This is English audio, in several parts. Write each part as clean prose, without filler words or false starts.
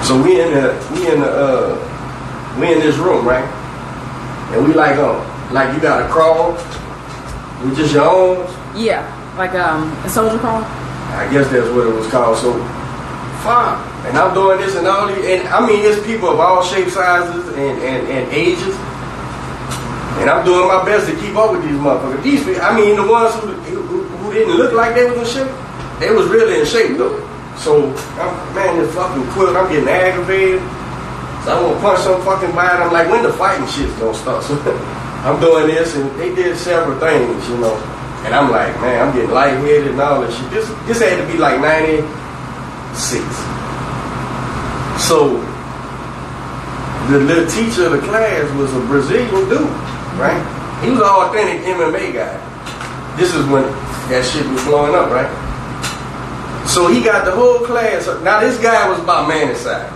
So we in this room, right? And we like you got a crawl with just your arms. Yeah, like a soldier crawl. I guess that's what it was called. So fine. And I'm doing this and all these, and I mean it's people of all shapes, sizes, and ages. And I'm doing my best to keep up with these motherfuckers. These people, I mean the ones who didn't look like they was in shape, they was really in shape though. So, man, this fucking quilt, I'm getting aggravated. So I want to punch some fucking body. I'm like, when the fighting shit's gonna start? So I'm doing this, and they did several things, you know. And I'm like, man, I'm getting lightheaded and all that shit. This had to be like 96. So the little teacher of the class was a Brazilian dude, right? He was an authentic MMA guy. This is when that shit was blowing up, right? So he got the whole class. Now this guy was about man size,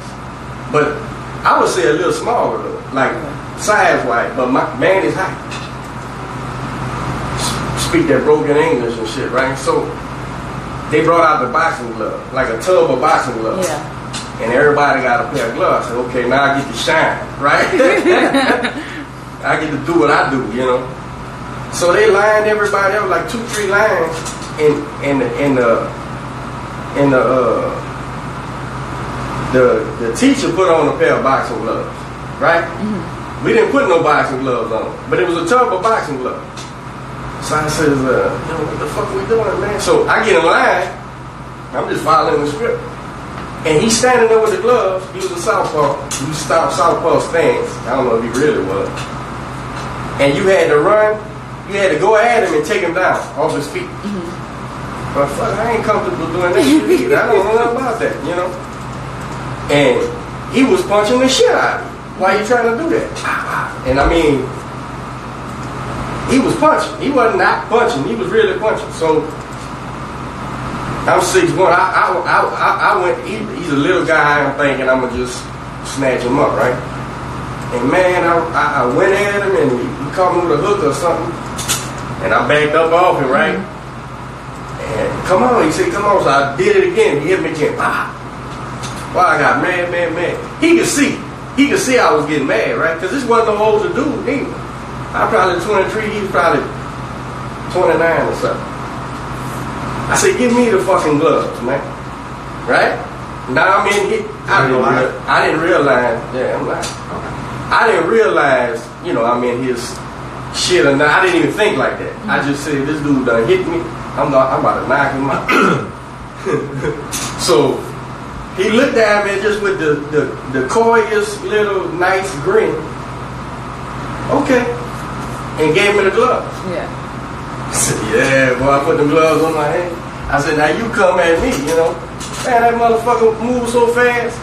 but I would say a little smaller though, like size-wise, but my man is height. Speak that broken English and shit, right? So they brought out the boxing glove, like a tub of boxing gloves. Yeah. And everybody got a pair of gloves. I said, okay, now I get to shine, right? I get to do what I do, you know. So they lined everybody up like 2-3 lines the teacher put on a pair of boxing gloves, right? Mm-hmm. We didn't put no boxing gloves on, but it was a tub of boxing gloves. So I said, what the fuck are we doing, man? So I get in line, I'm just following the script. And he's standing there with the gloves. He was a southpaw. He was southpaw stance. I don't know if he really was. And you had to run. You had to go at him and take him down off his feet. Mm-hmm. But fuck, I ain't comfortable doing that shit either. I don't know nothing about that, you know. And he was punching the shit out of me. Why you trying to do that? And I mean, he was punching. He wasn't not punching. He was really punching. So I'm 6'1". I went. He's a little guy. I'm thinking I'm gonna just snatch him up, right? And man, I went at him and he caught me with a hook or something, and I backed up off him, right? And come on, he said, come on. So I did it again. He hit me again. Well, I got mad. He could see I was getting mad, right? Because this wasn't no older dude either. I probably 23. He was probably 29 or something. I said, give me the fucking gloves, man. Right? Now I mean, I didn't realize. Yeah, I'm lying. Okay. I didn't realize, you know, I'm in his shit or not. I didn't even think like that. I just said, this dude done hit me. I'm about to knock him out. So he looked at me just with the coyest little nice grin. Okay. And gave me the gloves. Yeah. I said, yeah, boy, I put the gloves on my hand. I said, now you come at me, you know. Man, that motherfucker moved so fast.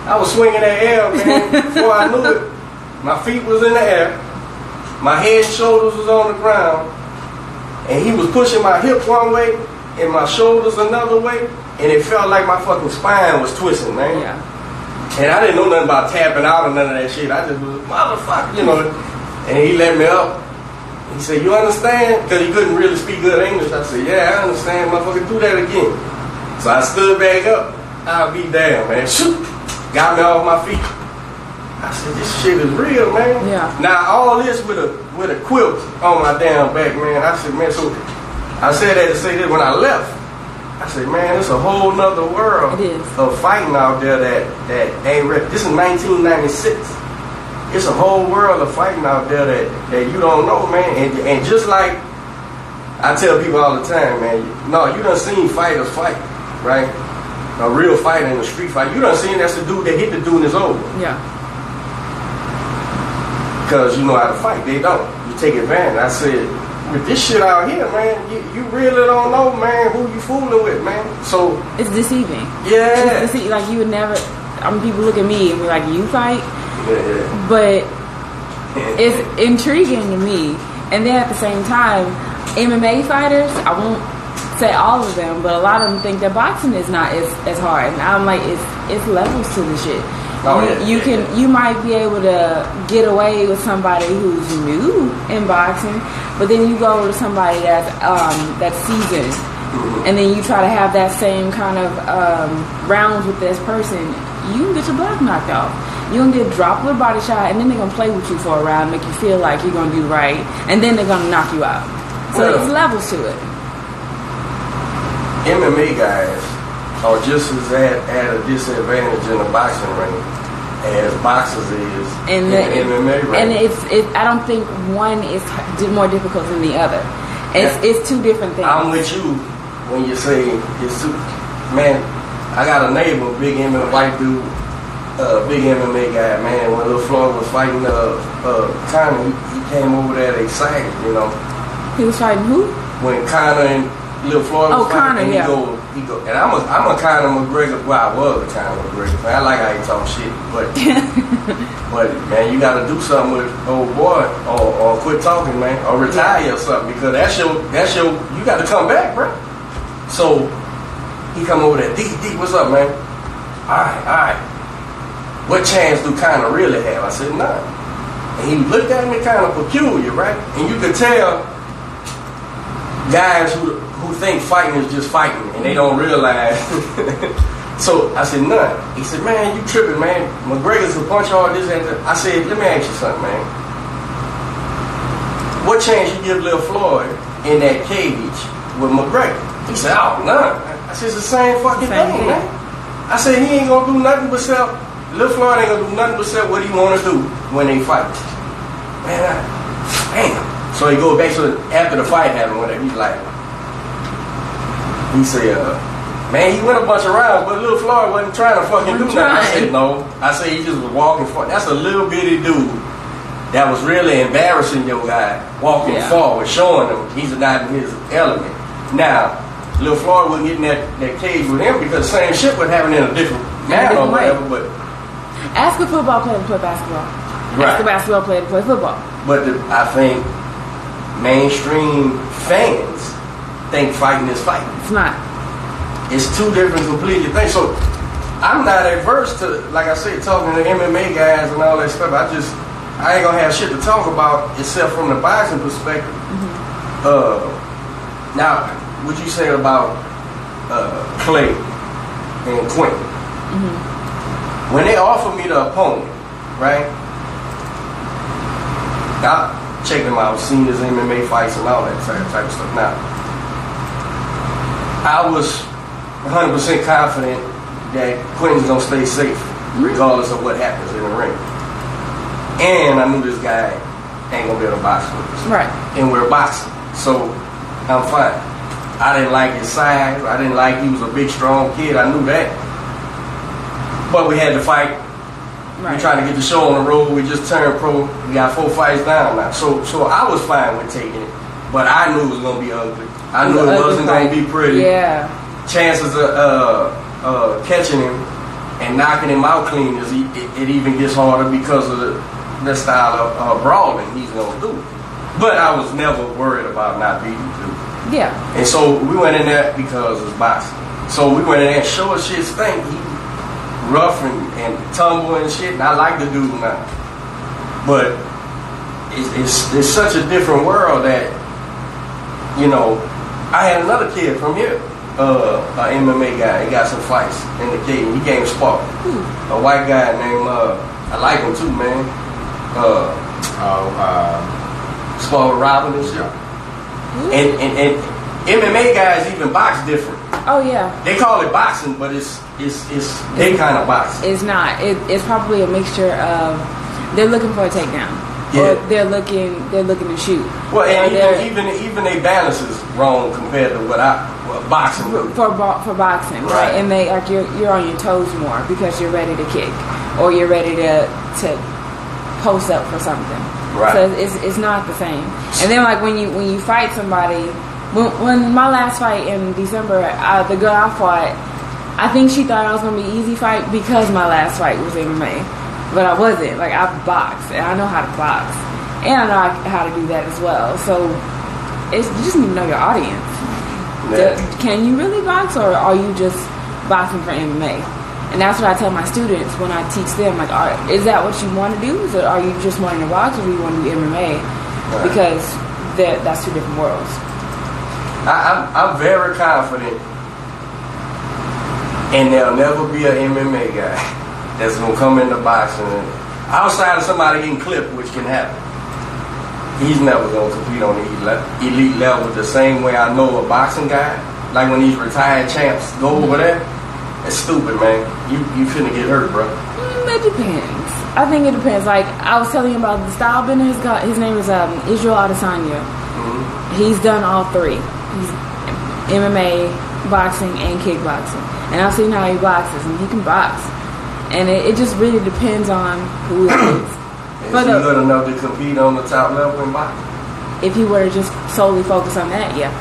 I was swinging that air, man. Before I knew it, my feet was in the air. My head and shoulders was on the ground. And he was pushing my hip one way and my shoulders another way. And it felt like my fucking spine was twisting, man. Yeah. And I didn't know nothing about tapping out or none of that shit. I just was, motherfucker, you know. And he let me up. He said, you understand? Because he couldn't really speak good English. I said, yeah, I understand. Motherfucker, do that again. So I stood back up. I'll be damn, man. Shoot. Got me off my feet. I said, this shit is real, man. Yeah. Now, all this with a quilt on my damn back, man. I said, man, so I said that to say this when I left. I said, man, it's a whole nother world of fighting out there that ain't ready. This is 1996. It's a whole world of fighting out there that you don't know, man. And just like I tell people all the time, man, no, you done seen fighters fight, right? A real fighter in a street fight. You done seen that's the dude that hit the dude and it's over. Yeah. Because you know how to fight. They don't. You take advantage. I said, with this shit out here, man, you really don't know, man, who you fooling with, man. So it's deceiving. Yeah. It's deceiving. Like you would never, people look at me and be like, you fight? Yeah. But it's intriguing to me. And then at the same time, MMA fighters, I won't say all of them, but a lot of them think that boxing is not as hard. And I'm like, it's levels to the shit. Oh, you might be able to get away with somebody who's new in boxing, but then you go to somebody that's seasoned, and then you try to have that same kind of rounds with this person. you can get your block knocked off. You can get dropped with a body shot, and then they're gonna play with you for a round, make you feel like you're gonna do right, and then they're gonna knock you out. So there's levels to it. MMA guys are just as at a disadvantage in the boxing ring as boxers is in the MMA ring. And I don't think one is more difficult than the other. It's two different things. I'm with you when you say it's two. Man, I got a neighbor, big MMA white dude, big MMA guy. Man, when Lil Floyd was fighting Conor, he came over there excited, you know. He was fighting who? When Conor and Lil Floyd was fighting, Conor, yeah. He go, and I'm a Conor McGregor. Well, I was a Conor McGregor. Man, I like how he talk shit, but man, you got to do something with old boy, or quit talking, man, or retire or something, because that's your you got to come back, bro. So he come over there, D, what's up, man? All right. What chance do Conor really have? I said, none. And he looked at me kind of peculiar, right? And you could tell guys who think fighting is just fighting, and they don't realize. So I said, none. He said, man, you tripping, man. McGregor's a punch all this and that. I said, let me ask you something, man. What chance you give Lil Floyd in that cage with McGregor? He said, oh, none. I said, it's the same fucking thing, man. I said, he ain't gonna do nothing but sell. Lil Floyd ain't gonna do nothing but sell what he wanna do when they fight. Man, damn. So he goes back to after the fight happened, whatever. He's like, he said, man, he went a bunch of rounds, but Lil Floyd wasn't trying to fucking do nothing. I said, no. I said, he just was walking forward. That's a little bitty dude that was really embarrassing your guy, walking forward, showing him he's not in his element. Now, Lil Floyd wasn't getting that cage with him because the same shit was happening in a different manner or whatever, but ask a football player to play basketball. Right. Ask a basketball player to play football. But I think mainstream fans think fighting is fighting. It's not. It's two different completely things. So I'm not adverse to, like I said, talking to MMA guys and all that stuff. I ain't gonna have shit to talk about except from the boxing perspective. Mm-hmm. Now, what you say about Clay and Quentin? Mm-hmm. When they offered me the opponent, right? I checked him out, seen his MMA fights and all that type of stuff. Now, I was 100% confident that Quentin's gonna stay safe, regardless of what happens in the ring. And I knew this guy ain't gonna be able to box with us. Right. And we're boxing, so I'm fine. I didn't like his size. I didn't like he was a big, strong kid. I knew that. But we had to fight. Right. We tried to get the show on the road. We just turned pro. We got 4 fights down now. So I was fine with taking it. But I knew it was gonna be ugly. I knew it wasn't gonna be pretty. Yeah. Chances of catching him and knocking him out clean it even gets harder because of the style of brawling he's gonna do. But I was never worried about not beating him. Yeah. And so we went in there because it's boxing. So we went in there and sure as shit stink. He rough and tumble and shit, and I like the dude now. But it's such a different world that, you know, I had another kid from here, an MMA guy. He got some fights in the cage. He came sparking. A white guy named, I like him too, man. Spar Robin and shit. And MMA guys even box different. Oh yeah. They call it boxing, but it's they kind of boxing. It's not. It's probably a mixture of they're looking for a takedown. Yeah. Or they're looking to shoot. Well, and even their balance is wrong compared to what boxing for boxing, right? And they like you're on your toes more because you're ready to kick or you're ready to post up for something. Right. So it's not the same. And then like when you fight somebody, when my last fight in December, the girl I fought, I think she thought I was gonna be an easy fight because my last fight was MMA, but I wasn't. Like I box and I know how to box, and I know how to do that as well. So you just need to know your audience. Yeah. Can you really box, or are you just boxing for MMA? And that's what I tell my students when I teach them. Like, is that what you want to do? Or are you just wanting to box, or do you want to do MMA? Right. Because that's two different worlds. I'm very confident, and there'll never be an MMA guy that's gonna come into boxing, and outside of somebody getting clipped, which can happen, he's never gonna compete on the elite level the same way I know a boxing guy. Like when these retired champs go over there, it's stupid, man. You finna get hurt, bro. It depends. I think it depends. Like I was telling you about the style bender. His name is Israel Adesanya. Mm-hmm. He's done all three. He's MMA, boxing, and kickboxing. And I've seen how he boxes, and he can box. And it just really depends on who it is. Is he good enough to compete on the top level in boxing? If he were to just solely focus on that, yeah.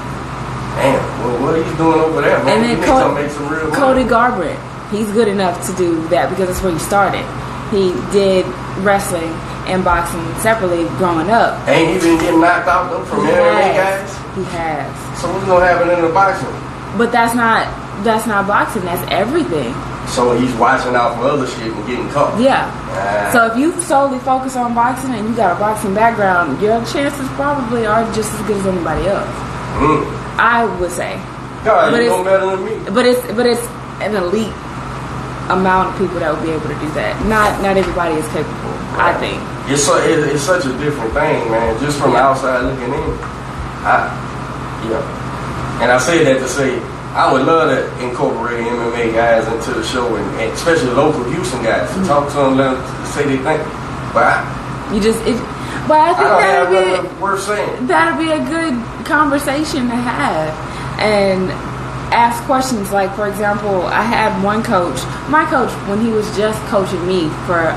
Damn, well, what are you doing over there, man? And then Cody Garbrandt, he's good enough to do that because that's where he started. He did wrestling and boxing separately growing up. Ain't he been getting knocked out though from MMA guys? He has. So what's gonna happen in the boxing? But that's not boxing. That's everything. So he's watching out for other shit and getting caught. Yeah. So if you solely focus on boxing and you got a boxing background, your chances probably are just as good as anybody else. I would say. God, you know better than me. But it's an elite amount of people that would be able to do that. Not everybody is capable. Right. I think it's such a different thing, man. Just from the outside looking in, and I say that to say I would love to incorporate MMA guys into the show, and especially local Houston guys to talk to them, let them say they think. But I think that'd be a good conversation to have and ask questions. Like, for example, I had one coach, my coach, when he was just coaching me for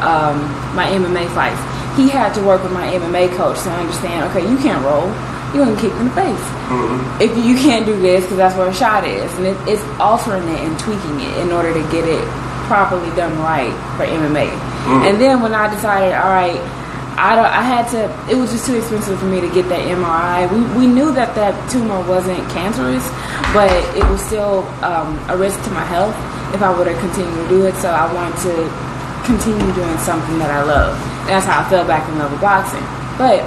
my MMA fights, he had to work with my MMA coach to understand, okay, you can't roll, you're going to kick in the face. Mm-hmm. If you can't do this, because that's where a shot is. And it's altering it and tweaking it in order to get it properly done right for MMA. Mm-hmm. And then when I decided, all right, it was just too expensive for me to get that MRI. We knew that tumor wasn't cancerous, but it was still a risk to my health if I were to continue to do it. So I wanted to continue doing something that I love. That's how I fell back in love with boxing. But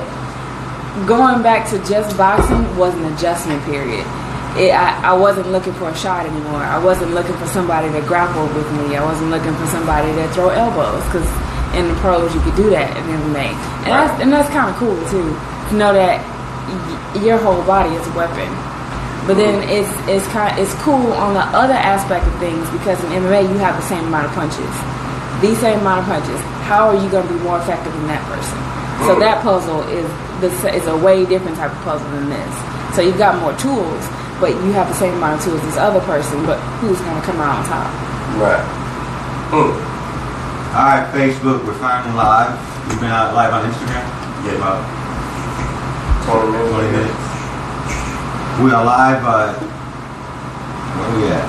going back to just boxing was an adjustment period. I wasn't looking for a shot anymore. I wasn't looking for somebody to grapple with me. I wasn't looking for somebody to throw elbows, because in the pros you could do that in MMA, and that's kind of cool too, to know that your whole body is a weapon. But then it's cool on the other aspect of things, because in MMA you have the same amount of punches, How are you going to be more effective than that person? So that puzzle is a way different type of puzzle than this. So you've got more tools, but you have the same amount of tools as this other person, but who's going to come out on top? Right. Alright, Facebook, we're finally live. We've been out live on Instagram. Yeah, about 20 minutes. We are live, where we at?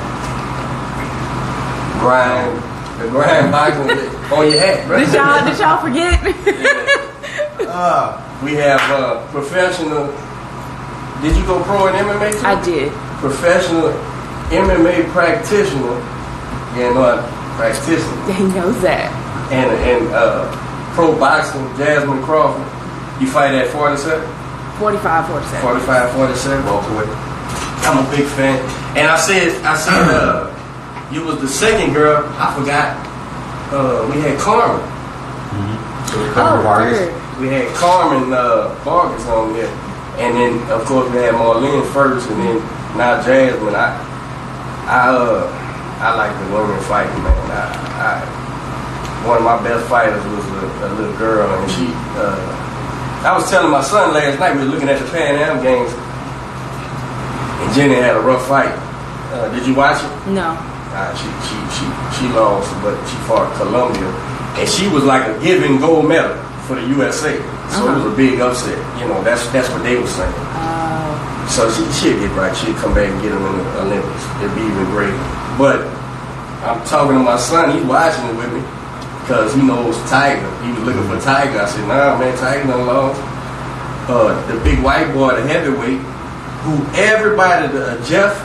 The grind boxing on your hat, bro. Did y'all forget? We have professional. Did you go pro in MMA too? I did. Professional MMA practitioner. Yeah, no, practitioner. He knows that. And pro boxing, JASMINE CRAWFORD. You fight at 47? 45, 47. 45, 47, welterweight. I'm a big fan. And I said, you was the second girl. I forgot. We had Carmen. Mm-hmm. We had Carmen Vargas on there. And then, of course, we had Marlene first, and then now JASMINE. I like the women fighting, man. One of my best fighters was a little girl, and she. I was telling my son last night, we were looking at the Pan Am games, and Jenny had a rough fight. Did you watch it? No. She lost, but she fought Colombia, and she was like a given gold medal for the USA. So it was a big upset. You know, that's what they were saying. So she'll get right. She'll come back and get them in the Olympics. It'll be even greater. But I'm talking to my son. He's watching it with me because he knows Tiger. He was looking for Tiger. I said, nah, man, Tiger done lost. The big white boy, the heavyweight, who everybody, Jeff,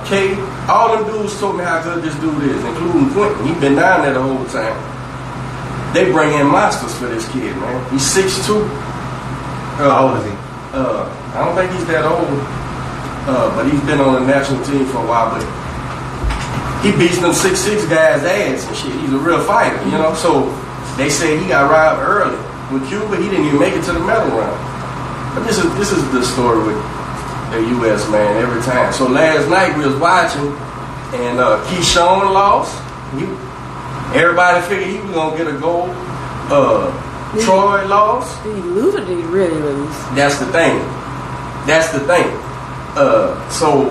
K, all them dudes told me how good this dude is, including Quentin. He's been down there the whole time. They bring in monsters for this kid, man. He's 6'2". How old is he? I don't think he's that old, but he's been on the national team for a while. But he beats them 6'6" guys' ass and shit. He's a real fighter, you know. So they say he got robbed early. With Cuba, he didn't even make it to the medal round. But this is the story with the U.S. man every time. So last night we was watching, and Keyshawn lost. Everybody figured he was gonna get a gold. Troy lost. Did he lose or did he really lose? That's the thing. So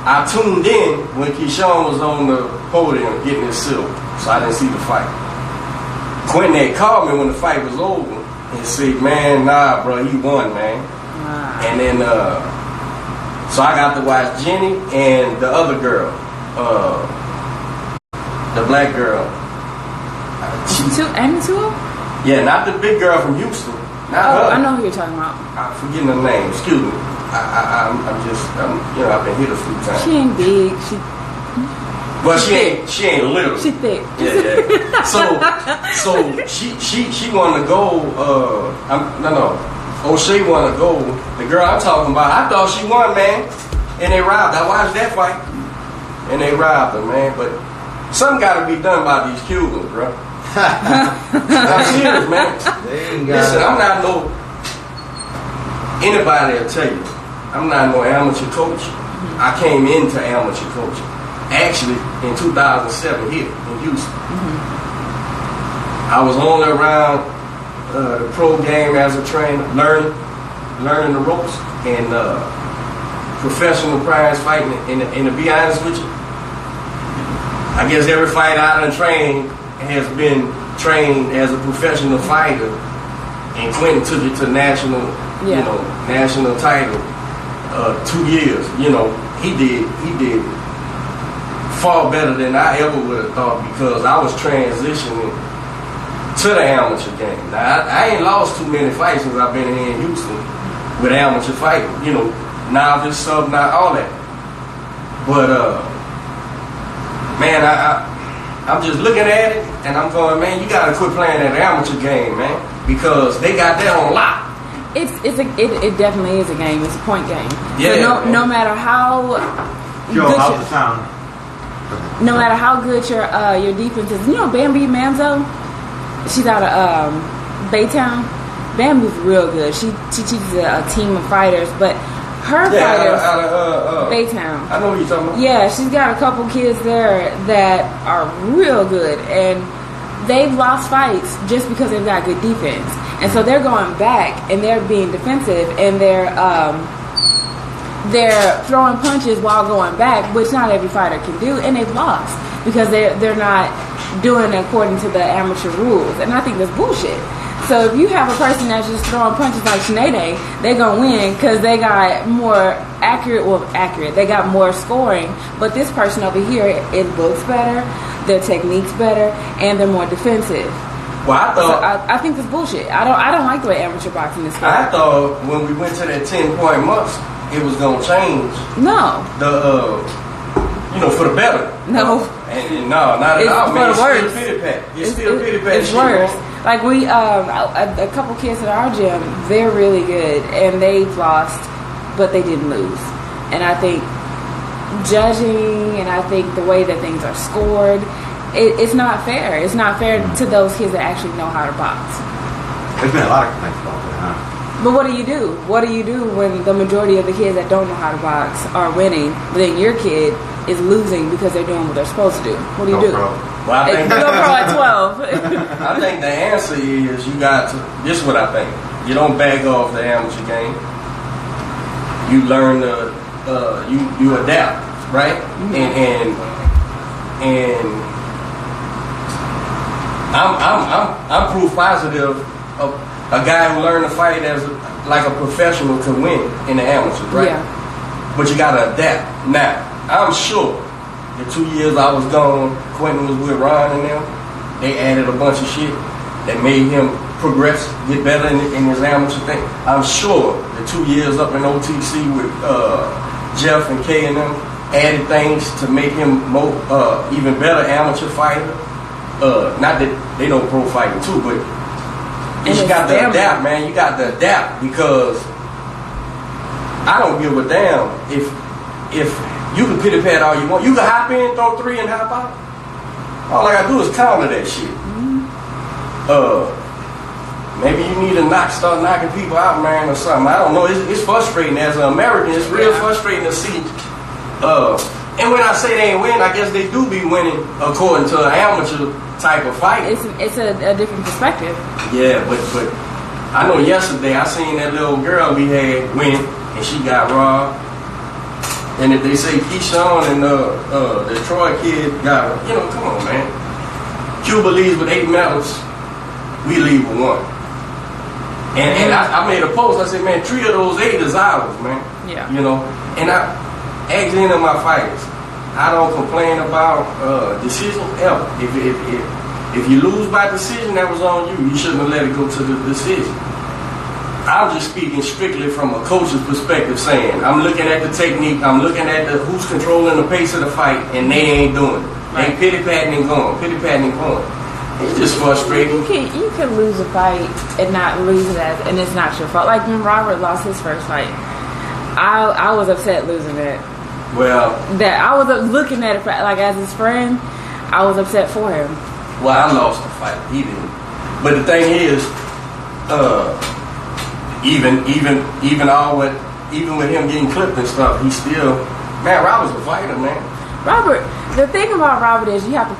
I tuned in when Keyshawn was on the podium getting his silver, so I didn't see the fight. Quentin had called me when the fight was over and said, "Man, nah, bro, he won, man." Wow. And then, so I got to watch Jenny and the other girl, the black girl. And two? Yeah, not the big girl from Houston. Not her. I know who you're talking about. I'm forgetting her name. Excuse me. I'm I've been hit a few times. She ain't big. Well, she ain't little. She thick. Yeah. So she won the gold. O'Shea won the gold. The girl I'm talking about, I thought she won, man. And they robbed. I watched that fight. And they robbed her, man. But something got to be done by these Cubans, bro. I'm serious, man. Listen, I'm not no. Anybody will tell you, I'm not no amateur coach. I came into amateur coaching. Actually, in 2007 here in Houston. I was only around the pro game as a trainer, learning the ropes and professional prize fighting. And to be honest with you, I guess every fighter I done trained has been trained as a professional fighter, and Quentin took it to national, national title. 2 years, he did far better than I ever would have thought because I was transitioning to the amateur game. Now I ain't lost too many fights since I've been here in Houston with amateur fighting. Novice, sub, not all that. But man, I'm just looking at it and I'm going, man, you gotta quit playing that amateur game, man, because they got that on lock. It definitely is a game. It's a point game. Yeah. So no matter how how's the sound? No matter how good your defense is, Bambi Manzo, she's out of Baytown. Bambi's real good. She teaches a team of fighters, but her fighters out of Baytown. I know what you're talking about. Yeah, she's got a couple kids there that are real good, and they've lost fights just because they've got good defense. And so they're going back and they're being defensive and they're throwing punches while going back, which not every fighter can do, and they've lost because they're not doing it according to the amateur rules. And I think that's bullshit. So if you have a person that's just throwing punches like Sinead, they're gonna win because they got more accurate. They got more scoring. But this person over here, it looks better, their technique's better, and they're more defensive. Well, I think that's bullshit. I don't like the way amateur boxing is going. I thought when we went to that 10-point months, it was gonna change. No. For the better. No. And no, not at all, man. It's still pity pat. It's worse. Man. Like we, a couple kids at our gym, they're really good, and they've lost, but they didn't lose. And I think judging, and I think the way that things are scored, it's not fair. It's not fair to those kids that actually know how to box. There's been a lot of complaints about that, huh? But what do you do? What do you do when the majority of the kids that don't know how to box are winning, but then your kid is losing because they're doing what they're supposed to do? What do you do? Well, I think go pro at 12. I think the answer is you got to. This is what I think. You don't back off the amateur game. You learn you adapt, right? Mm-hmm. And I'm proof positive of a guy who learned to fight as like a professional to win in the amateur, right? Yeah. But you gotta adapt. Now, I'm sure the 2 years I was gone, Quentin was with Ron and them, they added a bunch of shit that made him progress, get better in his amateur thing. I'm sure the 2 years up in OTC with Jeff and Kay and them added things to make him more even better amateur fighter. Not that they know pro fighting too, but you just got to adapt, man. You got to adapt because I don't give a damn if You can pity pat all you want. You can hop in, throw 3 and hop out. All I gotta do is counter that shit. Maybe you need to start knocking people out, man, or something. I don't know. It's frustrating as an American. It's real frustrating to see. And when I say they ain't win, I guess they do be winning according to an amateur type of fight. It's a different perspective. Yeah, but I know yesterday I seen that little girl we had win, and she got robbed. And if they say Keyshawn and the Troy kid got, come on, man. Cuba leaves with 8 medals. We leave with 1. And I made a post. I said, man, 3 of those 8 is ours, man. Yeah. And I asked any of my fighters, I don't complain about decision ever. If you lose by decision, that was on you. You shouldn't have let it go to the decision. I'm just speaking strictly from a coach's perspective, saying I'm looking at the technique, I'm looking at who's controlling the pace of the fight, and they ain't doing it. They pity-patting and going, pity-patting and going. It's just frustrating. You can lose a fight and not lose it and it's not your fault. Like when Robert lost his first fight, I was upset losing that. Well, that I was looking at it like as his friend, I was upset for him. Well, I lost the fight. He didn't. But the thing is, even with him getting clipped and stuff, he still, man, Robert's a fighter, man. Robert, the thing about Robert is you have to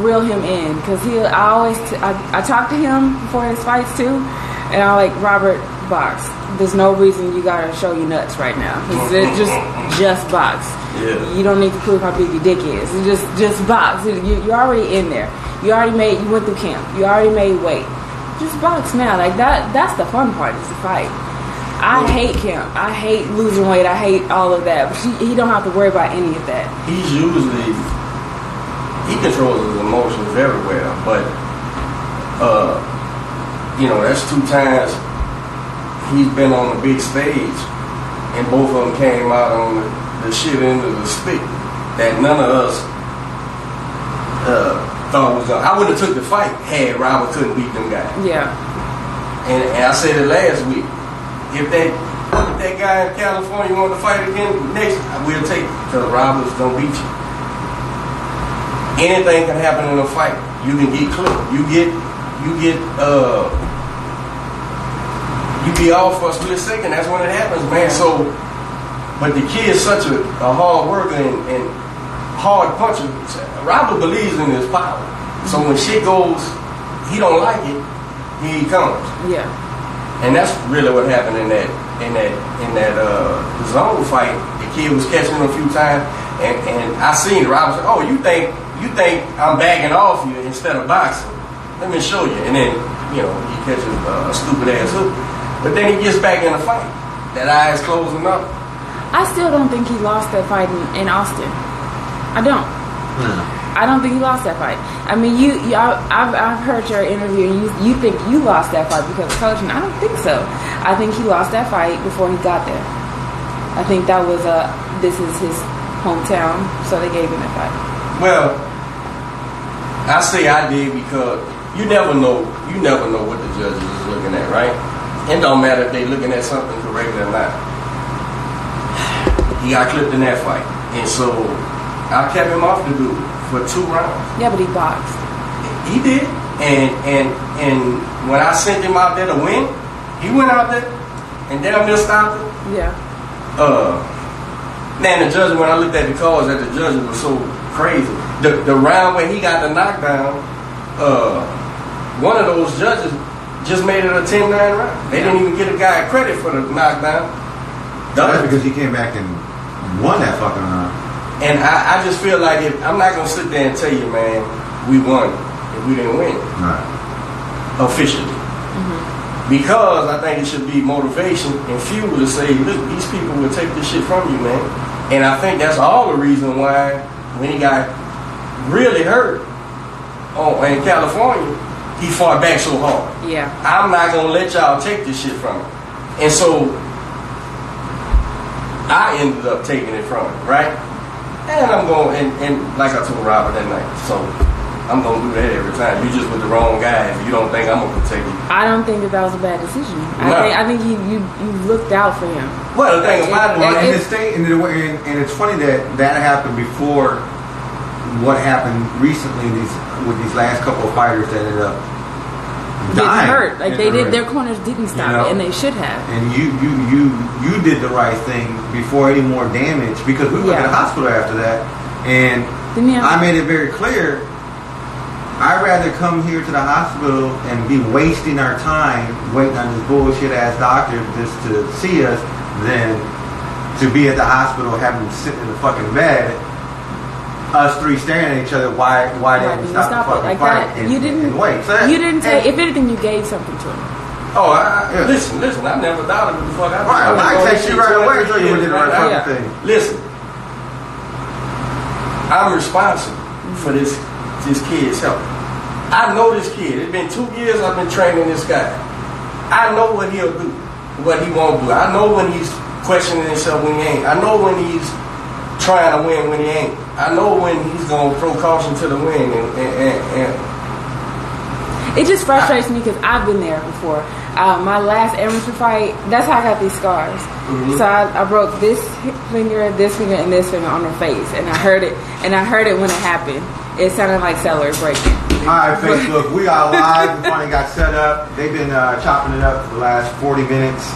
reel him in because I talk to him before his fights too, and I'm like, Robert, box. There's no reason you gotta show your nuts right now. It's just box. Yeah. You don't need to prove how big your dick is. It's just box. You're already in there. You went through camp. You already made weight. Just box now. Like that's the fun part is the fight. I hate camp. I hate losing weight. I hate all of that. But he don't have to worry about any of that. He controls his emotions very well. But that's 2 times he's been on the big stage, and both of them came out on the shit end of the stick that none of us thought was going. I would have took the fight had Robert couldn't beat them guys. Yeah. And I said it last week. If that guy in California want to fight again next, we'll take it because Roberts don't beat you. Anything can happen in a fight. You can get clipped. You be off for a split second. That's when it happens, man. So, but the kid is such a hard worker and hard puncher. Robert believes in his power. So when shit goes, he don't like it. Here he comes. Yeah. And that's really what happened in that zone fight. The kid was catching him a few times, and I seen it. Robert said, "Oh, you think I'm bagging off you instead of boxing? Let me show you." And then he catches a stupid ass hook, but then he gets back in the fight. That eye's closing up. I still don't think he lost that fight in Austin. I don't. I don't think he lost that fight. I mean, I've heard your interview, and you think you lost that fight because of coaching. I don't think so. I think he lost that fight before he got there. I think that was this is his hometown, so they gave him that fight. Well, I say I did because you never know what the judges is looking at, right? It don't matter if they looking at something correctly or not. He got clipped in that fight, and so I kept him off the dude for 2 rounds. Yeah, but he boxed. He did, and when I sent him out there to win, he went out there and damn near stopped it. Yeah. Man, the judge, when I looked at the cards, that the judges were so crazy. The round where he got the knockdown, one of those judges just made it a 10-9 round. They didn't even get a guy credit for the knockdown. That's because he came back and won that fucking round. And I just feel like I'm not gonna sit there and tell you, man, we won if we didn't win. Right. Officially. Because I think it should be motivation and fuel to say, look, these people will take this shit from you, man. And I think that's all the reason why when he got really hurt in California, he fought back so hard. Yeah. I'm not gonna let y'all take this shit from him. And so I ended up taking it from him, right? And I'm going, and like I told Robert that night, so I'm going to do that every time. You just with the wrong guy if you don't think I'm going to protect you. I don't think that was a bad decision. I think you looked out for him. Well, the thing about it, in the state, and it's funny that happened before what happened recently with these last couple of fighters that ended up dying. Hurt. Like they did, their corners didn't stop it, and they should have. And you did the right thing before any more damage, because we went to the hospital after that, and I made it very clear. I'd rather come here to the hospital and be wasting our time waiting on this bullshit ass doctor just to see us than to be at the hospital having them sit in the fucking bed, us three staring at each other. Why didn't we stop the fucking like fight that? You didn't wait. So you didn't take. If anything, you gave something to him. Oh, listen. I never thought of it before. I text you right away so you would do the right fucking thing. Listen, I'm responsible for this kid's health. I know this kid. It's been 2 years I've been training this guy. I know what he'll do, what he won't do. I know when he's questioning himself when he ain't. I know when he's trying to win when he ain't. I know when he's going to throw caution to the wind. And it just frustrates me because I've been there before. My last amateur fight, that's how I got these scars. Mm-hmm. So I broke this finger, and this finger on her face, and I heard it. And I heard it when it happened. It sounded like celery breaking. All right, Facebook, we are live. We finally got set up. They've been chopping it up for the last 40 minutes.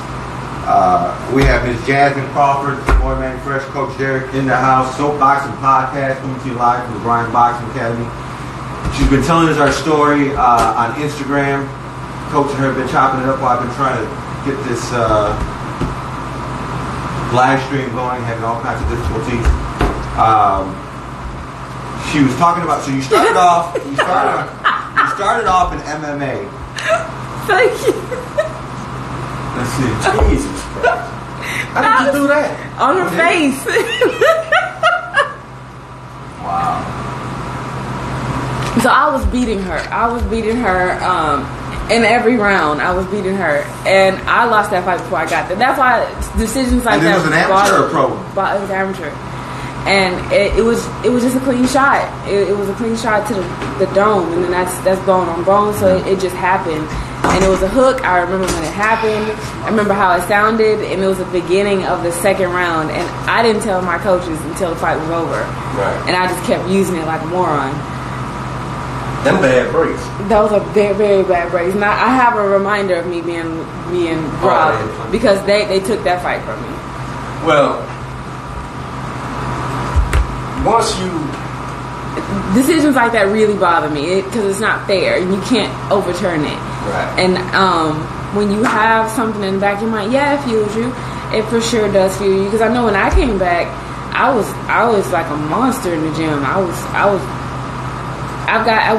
We have Ms. Jasmine Crawford, Boy Man Fresh, Coach Derek in the house. Soapboxing Podcast, coming to you live from the Brian Boxing Academy. She's been telling us our story on Instagram. Coach and her have been chopping it up while I've been trying to get this live stream going, having all kinds of difficulties. She was talking about. So you started off. You started off in MMA. Thank you. Let's see. Jesus Christ. How did you do that? On her face. Wow. So I was beating her. In every round, I was beating her, and I lost that fight before I got there. That's why decisions like that. And it was an amateur or pro? It was amateur. And it was just a clean shot. It was a clean shot to the dome, and then that's bone on bone. So it just happened, and it was a hook. I remember when it happened. I remember how it sounded, and it was the beginning of the second round. And I didn't tell my coaches until the fight was over, right. And I just kept using it like a moron. Them bad breaks. Those are very, very bad breaks. And I have a reminder of me being robbed because they took that fight from me. Well. Once you... Decisions like that really bother me because it's not fair and you can't overturn it. Right. And when you have something in the back of your mind, it fuels you. It for sure does fuel you because I know when I came back, I was like a monster in the gym. I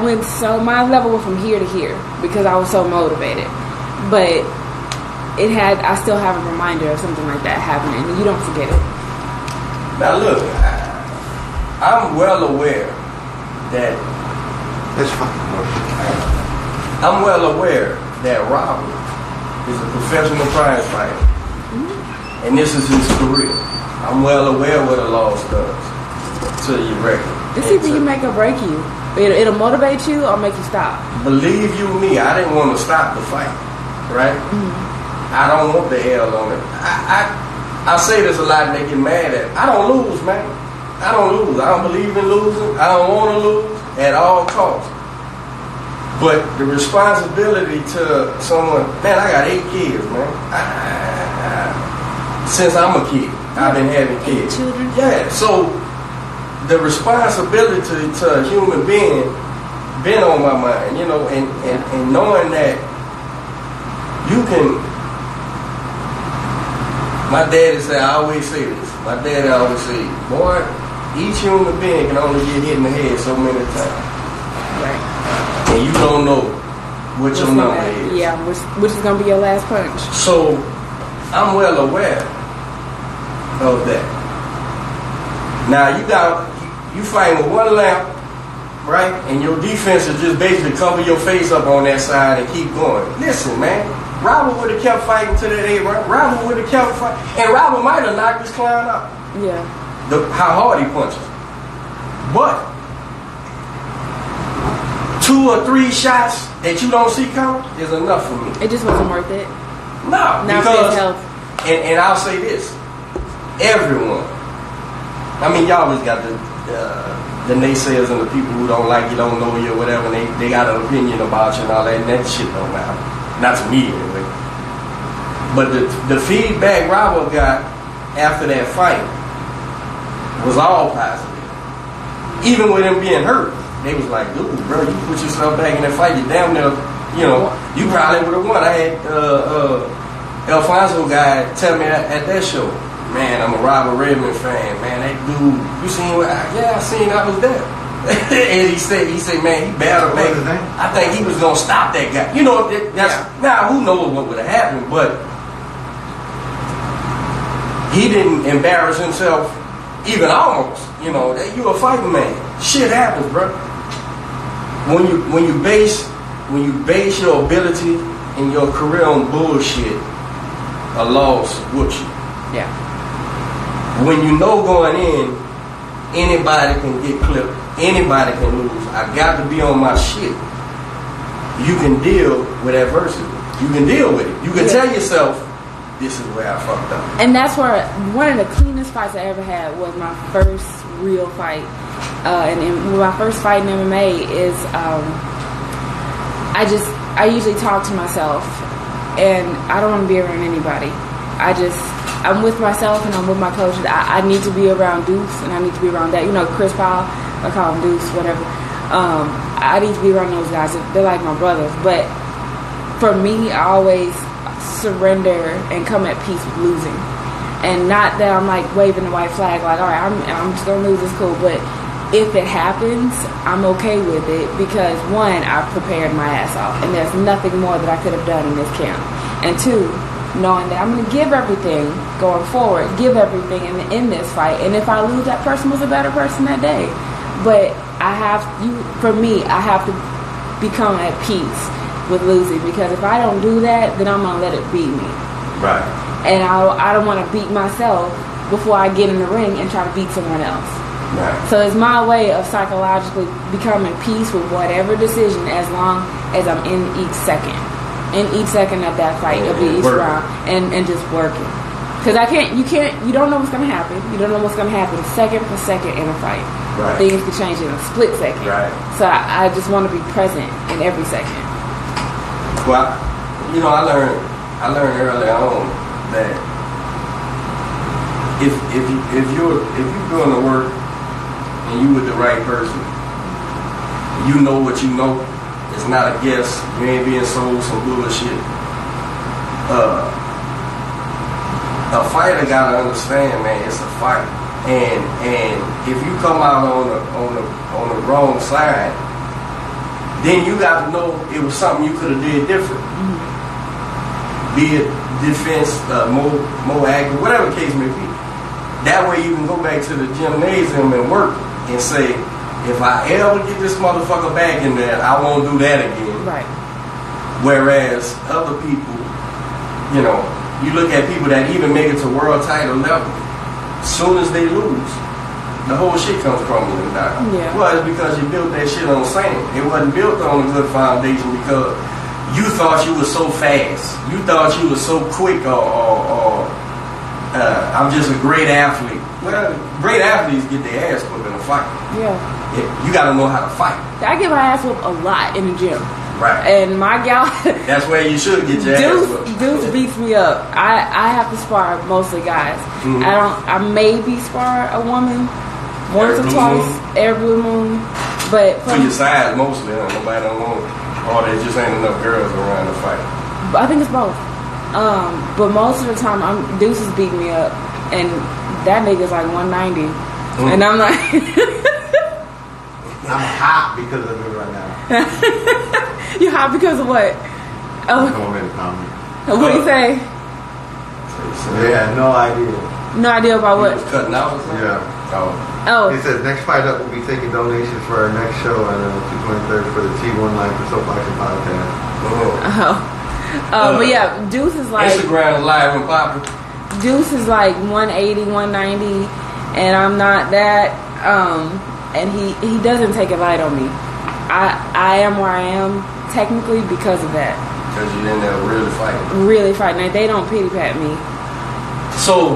went so my level went from here to here because I was so motivated. But I still have a reminder of something like that happening and you don't forget it. Now look, I'm well aware that I'm well aware that Robert is a professional prize fighter, mm-hmm. and this is his career. I'm well aware what a loss does to your record. This either you make or break you. It'll motivate you or make you stop. Believe you me, I didn't want to stop the fight, right? Mm-hmm. I don't want the L on it. I say this a lot and they get mad at it. I don't lose, man. I don't lose. I don't believe in losing. I don't want to lose at all costs. But the responsibility to someone, man, I got 8 kids, man. Since I'm a kid, I've been having kids. Children. Yeah, so the responsibility to a human being been on my mind, you know, and knowing that you can. My daddy said, I always say this. My daddy always say, boy, each human being can only get hit in the head so many times. Right. And you don't know what your number is. Yeah, which is going to be your last punch. So, I'm well aware of that. Now, you fighting with one lamp, right? And your defense is just basically cover your face up on that side and keep going. Listen, man. Robert would have kept fighting to that 8th round. Robert would have kept fighting. And Robert might have knocked this clown out. Yeah. How hard he punches. But 2 or 3 shots that you don't see coming is enough for me. It just wasn't worth it. No, not because for his health. and I'll say this, everyone. I mean, y'all always got the naysayers and the people who don't like you, don't know you, or whatever. And they got an opinion about you and all that. And that shit don't matter. Not to me anyway. But the feedback Robert got after that fight was all positive. Even with him being hurt, they was like, dude, bro, you put yourself back in that fight, you damn near, you know, you probably would have won. I had Alfonso guy tell me at that show, man, I'm a Robert Redmond fan, man. That dude, you seen what? Yeah, I seen. I was there. And he said, man, he battled back. I think he was gonna stop that guy. You know, now who knows what would have happened, but he didn't embarrass himself, even almost. You know, you a fighting man. Shit happens, bro. When you base your ability and your career on bullshit, a loss whoops you. Yeah. When you know going in, anybody can get clipped, anybody can lose. I got to be on my shit. You can deal with adversity. You can deal with it. You can tell yourself, this is where I fucked up. And that's where one of the cleanest fights I ever had was my first real fight. And my first fight in MMA is, I usually talk to myself, and I don't want to be around anybody. I'm with myself and I'm with my coach. I need to be around Deuce and I need to be around that. You know, Chris Powell, I call him Deuce, whatever. I need to be around those guys. They're like my brothers. But for me, I always surrender and come at peace with losing. And not that I'm like waving the white flag like, all right, I'm just going to lose, it's cool. But if it happens, I'm okay with it because one, I've prepared my ass off. And there's nothing more that I could have done in this camp. And two, knowing that I'm going to give everything going forward, give everything in this fight. And if I lose, that person was a better person that day. But I have to become at peace with losing because if I don't do that, then I'm going to let it beat me. Right. And I don't want to beat myself before I get in the ring and try to beat someone else. Right. So it's my way of psychologically becoming peace with whatever decision as long as I'm in each second. In each second of that fight, of each round, and just working. Because you don't know what's going to happen. You don't know what's going to happen second for second in a fight. Right. Things can change in a split second. Right. So I just want to be present in every second. Well, you know, I learned early on that if you're doing the work and you with the right person, you know what you know. It's not a guess. You ain't being sold some bullshit. A fighter gotta understand, man. It's a fight, and if you come out on the wrong side, then you got to know it was something you could have did different. Mm-hmm. Be it defense, more active, whatever the case may be. That way you can go back to the gymnasium and work and say, if I ever get this motherfucker back in there, I won't do that again. Right. Whereas other people, you know, you look at people that even make it to world title level, as soon as they lose, the whole shit comes crumbling down. Yeah. Well, it's because you built that shit on sand. It wasn't built on a good foundation because you thought you were so fast. You thought you were so quick or I'm just a great athlete. Well, great athletes get their ass whooped in a fight. Yeah. You got to know how to fight. I get my ass whooped a lot in the gym. Right. And my gal... That's where you should get your ass whooped. Deuce beats me up. I have to spar mostly guys. Mm-hmm. I maybe spar a woman once or twice every blue moon. But for your size mostly, huh? Nobody don't know. Or there just ain't enough girls around to fight. I think it's both. But most of the time, Deuce is beating me up. And that nigga's like 190. And I'm like... I'm hot because of it right now. You hot because of what? Oh, what do you say? Yeah, no idea. No idea about what? He was cutting out or something? Yeah. Oh. He says next fight up will be taking donations for our next show on the 23rd for the T1 Live for Soapboxing Podcast. But yeah, Deuce is like Instagram live and popping. Deuce is like 180, 190, and I'm not that. And he doesn't take it light on me. I am where I am technically because of that. Because you're in there really fighting. Really fighting. They don't pity pat me. So,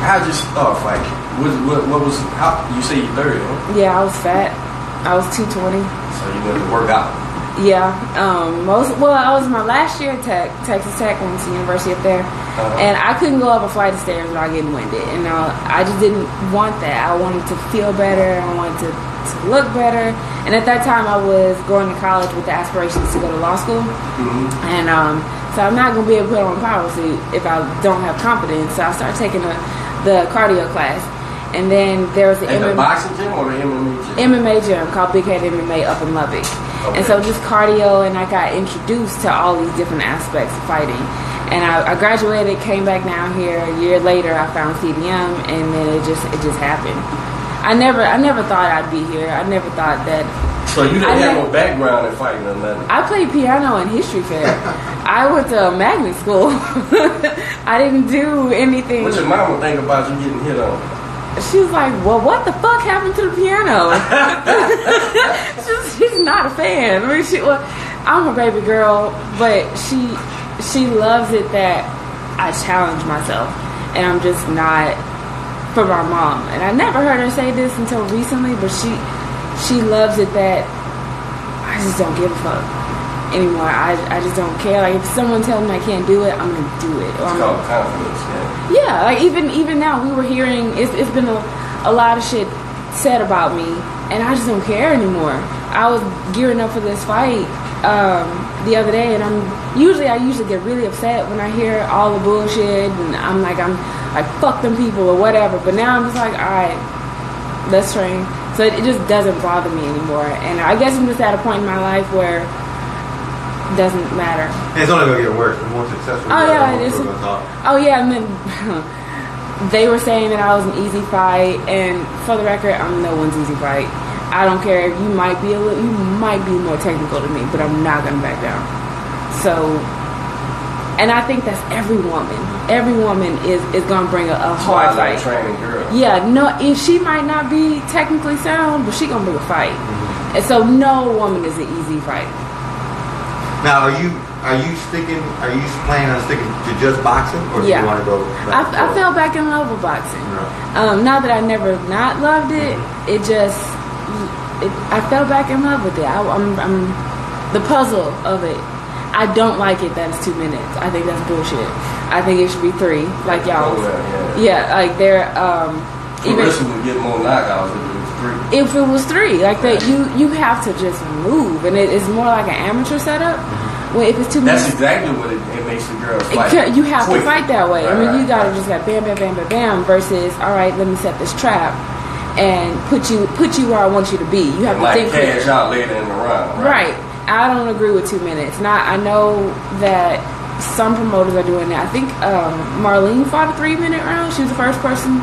how'd you start fighting? What was, how, you say you're 30, huh? Yeah, I was fat. I was 220. So you went to work out? Yeah. I was my last year at Texas Tech, went to the university up there. And I couldn't go up a flight of stairs without getting winded. And I just didn't want that. I wanted to feel better. I wanted to look better. And at that time, I was going to college with the aspirations to go to law school. And so I'm not going to be able to put on a power suit if I don't have confidence. So I started taking the cardio class. And then there was the boxing gym or the MMA gym? MMA gym called Big Head MMA up in Lubbock. Okay. And so just cardio, and I got introduced to all these different aspects of fighting. And I graduated, came back down here. A year later, I found CDM, and then it just happened. I never thought I'd be here. I never thought that. So you didn't have no background in fighting or nothing? I played piano and history fair. I went to a magnet school. I didn't do anything. What's your mama think about you getting hit on? She was like, well, what the fuck happened to the piano? she's not a fan. I mean, I'm a baby girl, but she loves it that I challenge myself. And I'm just not for my mom. And I never heard her say this until recently, but she loves it that I just don't give a fuck anymore. I just don't care. Like, if someone tells me I can't do it, I'm gonna do it. It's called confidence, yeah. Like even now, we were hearing it's been a lot of shit said about me, and I just don't care anymore. I was gearing up for this fight the other day, and I usually get really upset when I hear all the bullshit, and I'm like fuck them people or whatever. But now I'm just like, all right, let's train. So it just doesn't bother me anymore, and I guess I'm just at a point in my life where it doesn't matter. And it's only gonna get worse. The more successful. Oh yeah, and then they were saying that I was an easy fight, and for the record, I'm no one's easy fight. I don't care if you might be more technical than me, but I'm not gonna back down. So, and I think that's every woman. Every woman is gonna bring a hard fight. Training girl. Yeah, no, if she might not be technically sound, but she gonna bring a fight. And so no woman is an easy fight. Now, are you planning on sticking to just boxing, or do you want to go back? I fell back in love with boxing. Not that I never not loved it. I fell back in love with it. I'm the puzzle of it. I don't like it that it's 2 minutes. I think that's bullshit. I think it should be 3, like y'all. Yeah, like they're even would get more knockouts if it was 3. If it was 3, like that, you have to just move, and it's more like an amateur setup. Well, if it's 2 minutes, that's exactly what it makes the girls fight. You have to fight that way. Right, I mean, you gotta right. just got bam, bam, bam, bam, bam. Versus, all right, let me set this trap and put you where I want you to be. You have to think cash out later in the round. Right. I don't agree with 2 minutes. I know that some promoters are doing that. I think Marlene fought a 3-minute round. She was the first woman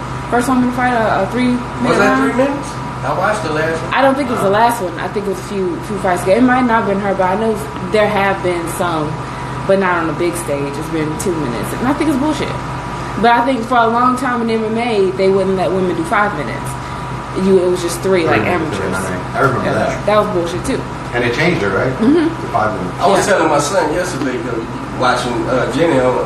to fight a 3-minute round. Was that 3 minutes? I watched the last one. I don't think it was the last one. I think it was a few fights ago. It might not have been her, but I know there have been some, but not on a big stage. It's been 2 minutes. And I think it's bullshit. But I think for a long time in MMA, they wouldn't let women do 5 minutes. It was just 3, like amateurs. I remember that. That was bullshit too. And they changed it, right? To 5 minutes. I was telling my son yesterday, watching Jenny on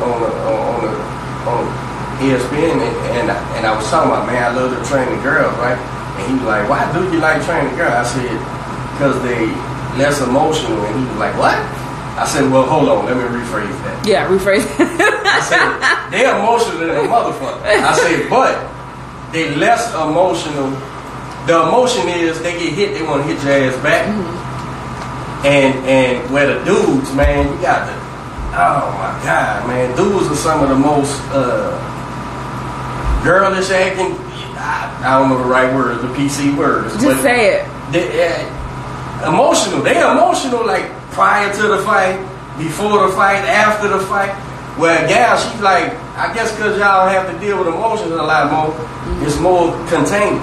ESPN, and I was talking about, man, I love to train the girls, right? And he was like, why do you like training girls? I said, because they less emotional. And he was like, what? I said, well, hold on, let me rephrase that. Yeah, rephrase. I said, they're emotional than a motherfucker. I said, but they less emotional. The emotion is they get hit, they want to hit your ass back. And where the dudes, man, you got the, oh my God, man, dudes are some of the most girlish acting. I don't know the right words, the PC words. Just say it. Emotional. They emotional like prior to the fight, before the fight, after the fight. Where a gal, she's like, I guess because y'all have to deal with emotions a lot more, it's more contained.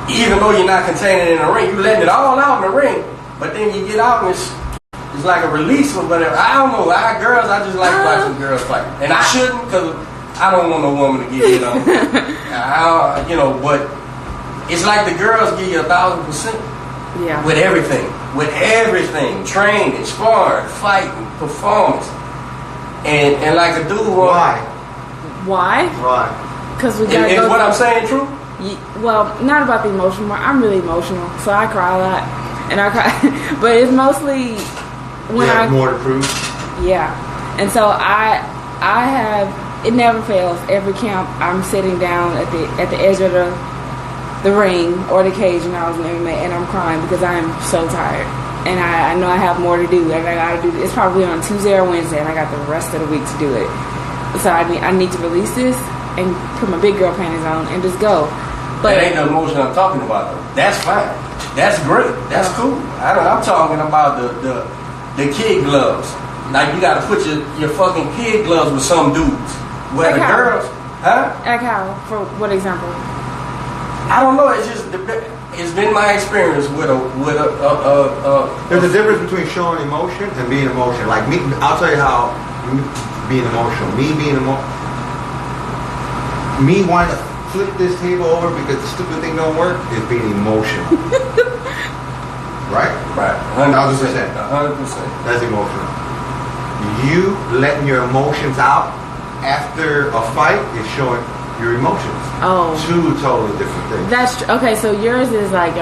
Even though you're not containing it in the ring, you're letting it all out in the ring. But then you get out and it's like a release or whatever. I don't know. I just like watching girls fight. And I shouldn't, because I don't want no woman to get hit on. But it's like the girls give you 1,000%. Yeah. With everything, training, sparring, fighting, performance, and like a dude. Why? Why? Why? Because we got. Is what I'm saying true? Well, not about the emotional part. I'm really emotional, so I cry a lot, and I cry. But it's mostly when I more to prove. Yeah, and so I have. It never fails. Every camp, I'm sitting down at the edge of the ring or the cage when I was in MMA, and I'm crying because I am so tired, and I know I have more to do, and I got to do. It's probably on Tuesday or Wednesday, and I got the rest of the week to do it. So I need to release this and put my big girl panties on and just go. But that ain't the emotion I'm talking about, though. That's fine. That's great. That's cool. I'm talking about the kid gloves. Like, you got to put your fucking kid gloves with some dudes. Where like the how? girls, huh? Like how? For what example? I don't know. It's just it's been my experience with a. There's a difference between showing emotion and being emotional. Like me, I'll tell you how being emotional. Me wanting to flip this table over because the stupid thing don't work is being emotional. Right? Right. 100%. 100%. That's emotional. You letting your emotions out after a fight is showing your emotions. Oh. Two totally different things. That's okay. So yours is like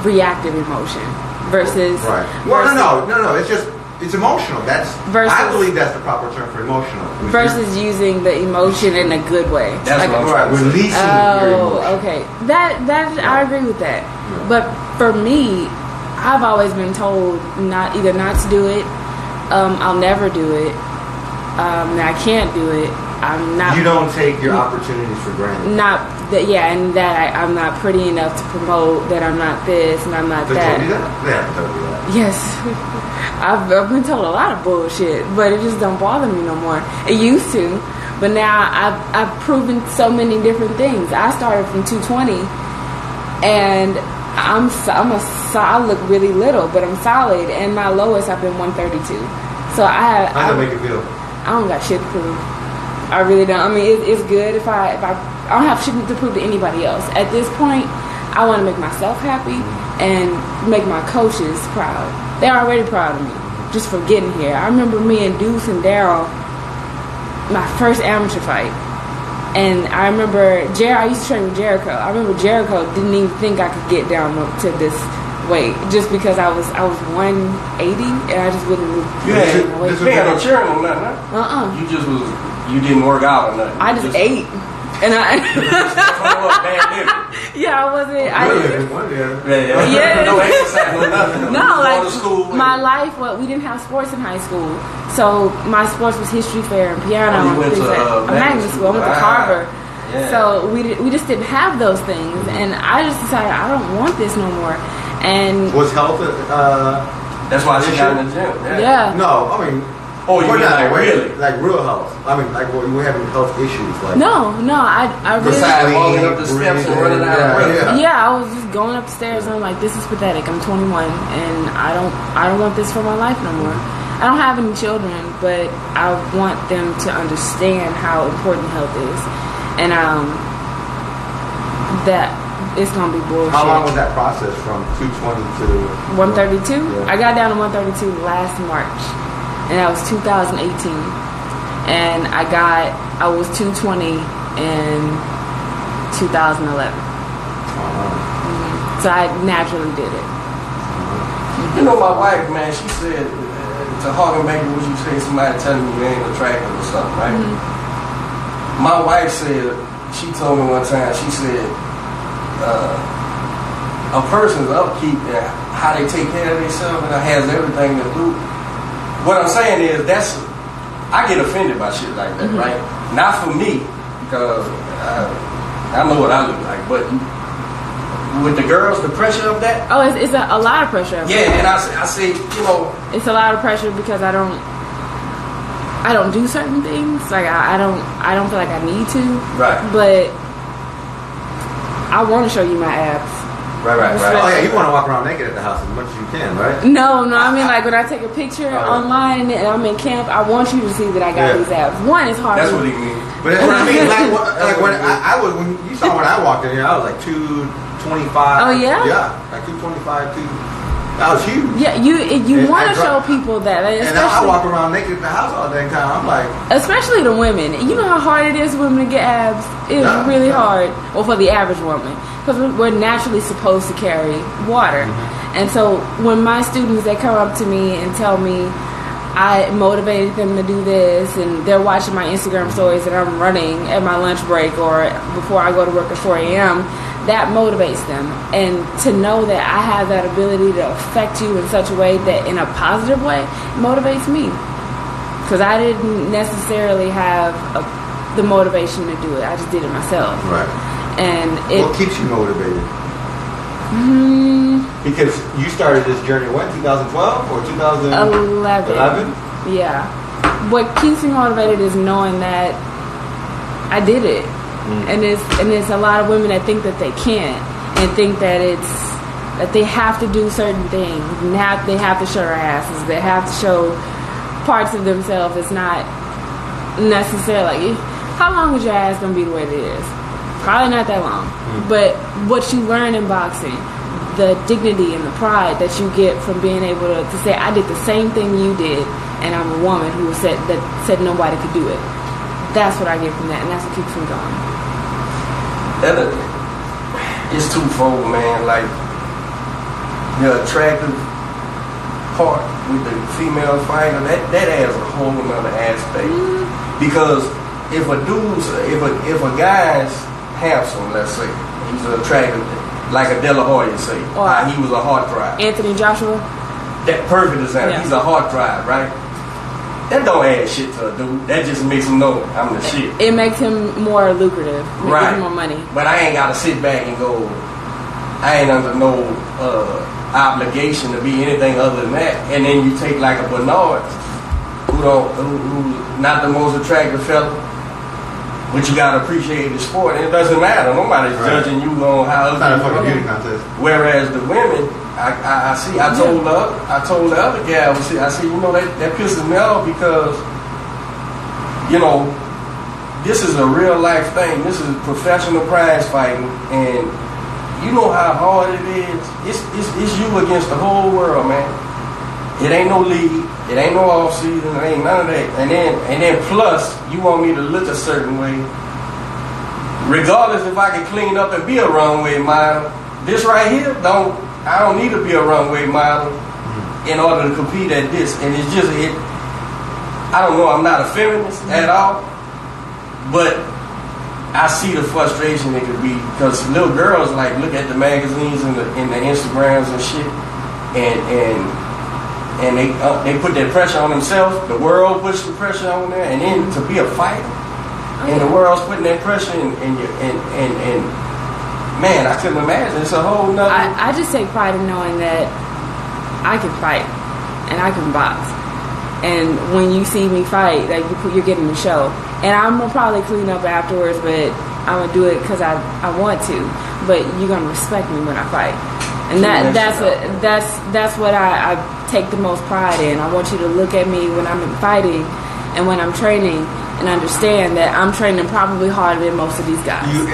reactive emotion versus. Right. Well, no. It's emotional. I believe that's the proper term for emotional. Versus using the emotion in a good way. That's like, what I'm trying to say. Releasing your emotion. Okay. That I agree with that. Yeah. But for me, I've always been told not to do it. I'll never do it. I can't do it. I'm not. You don't take your opportunities for granted. Not that, yeah, and that I'm not pretty enough to promote. That I'm not this and I'm not They that. told you that? They haven't told you that. Yes, I've been told a lot of bullshit, but it just don't bother me no more. It used to, but now I've proven so many different things. I started from 220, and I look really little, but I'm solid. And my lowest, I've been 132. So How does that make you feel? I don't got shit to prove. I really don't. I mean, it's good if I don't have shit to prove to anybody else. At this point, I want to make myself happy and make my coaches proud. They're already proud of me just for getting here. I remember me and Deuce and Daryl, my first amateur fight. And I remember I used to train with Jericho. I remember Jericho didn't even think I could get down to this weight just because I was 180 and I just wouldn't move. You had no cheering or nothing, huh? You didn't work out or nothing. I just ate. And I yeah, I wasn't. Yeah. No exercise, no nothing. No, like my life. We didn't have sports in high school, so my sports was history fair and piano. You went to magnet school. I went to Carver. Yeah. So we just didn't have those things, and I just decided I don't want this no more. And was health? That's why she got in the gym. Yeah. No, I mean. Oh, you mean like really? Like real health. I mean, like we're having health issues. Like no, I really. Besides walking up the steps and running out of breath. Yeah, I was just going up the stairs and I'm like, this is pathetic. I'm 21 and I don't want this for my life no more. I don't have any children, but I want them to understand how important health is, and that it's gonna be bullshit. How long was that process from 220 to 132? Yeah. I got down to 132 last March. And that was 2018. And I was 220 in 2011. So I naturally did it. You know, my wife, man, she said, to Hagen Baker, would you say somebody telling you you ain't attractive or something, right? Mm-hmm. My wife said, she told me one time, she said, a person's upkeep and how they take care of themselves and has everything to do. What I'm saying is I get offended by shit like that, right? Not for me, because I know what I look like, but with the girls, the pressure of that. Oh, it's a lot of pressure. Yeah, and I say, you know, it's a lot of pressure because I don't do certain things. Like I don't feel like I need to. Right. But I want to show you my abs. Right. Oh yeah, you want to walk around naked at the house as much as you can, right? No, I mean like when I take a picture online and I'm in camp, I want you to see that I got these abs. One, it's hard. That's what he means. But that's what I mean. Like when when you saw when I walked in here, I was like 225. Oh yeah. Yeah, like 225, That was huge. Yeah, you want to show people that. And I walk around naked in the house all day time. I'm like, especially the women. You know how hard it is for women to get abs. It's really hard. Well, for the average woman, because we're naturally supposed to carry water. And so when my students, they come up to me and tell me I motivated them to do this, and they're watching my Instagram stories and I'm running at my lunch break or before I go to work at 4 a.m., that motivates them. And to know that I have that ability to affect you in such a way that in a positive way motivates me. Because I didn't necessarily have the motivation to do it. I just did it myself. Right. And what keeps you motivated? Because you started this journey, what, 2012 or 2011? Yeah. What keeps me motivated is knowing that I did it. And there's a lot of women that think that they can't, and think that that they have to do certain things. And they have to show their asses. They have to show parts of themselves. It's not necessarily. How long is your ass gonna be the way it is? Probably not that long. But what you learn in boxing, the dignity and the pride that you get from being able to say, I did the same thing you did, and I'm a woman who said nobody could do it. That's what I get from that, and that's what keeps me going. It's twofold, man. Like, the attractive part with the female fighter, that adds a whole nother aspect. Because if a guy's handsome, let's say, he's attractive, like a De La Hoya, say, he was a heart drive. Anthony Joshua? That perfect example. Yeah. He's a heart drive, right? That don't add shit to a dude. That just makes him know I'm the shit. It makes him more lucrative. Makes him more money. But I ain't gotta sit back and go, I ain't under no obligation to be anything other than that. And then you take like a Bernard, who's not the most attractive fella, but you gotta appreciate the sport. And it doesn't matter. Nobody's judging you on how. It's not a fucking beauty contest. Whereas the women, I told the other gal, I said, you know, that pisses me off because, you know, this is a real life thing. This is professional prize fighting, and you know how hard it is. It's you against the whole world, man. It ain't no league, it ain't no off season, it ain't none of that. And then plus, you want me to look a certain way, regardless if I can clean up and be a runway model. This right here I don't need to be a runway model in order to compete at this. And it's just, I don't know, I'm not a feminist at all, but I see the frustration it could be, because little girls like look at the magazines and the Instagrams and shit, and they put that pressure on themselves. The world puts the pressure on there, and then to be a fighter, and the world's putting that pressure and man, I couldn't imagine. It's a whole nother. I just take pride in knowing that I can fight and I can box. And when you see me fight, like you're getting the show. And I'm gonna probably clean up afterwards, but I'm gonna do it because I want to. But you're gonna respect me when I fight, and that's what I take the most pride in. I want you to look at me when I'm fighting and when I'm training, and understand that I'm training probably harder than most of these guys. As you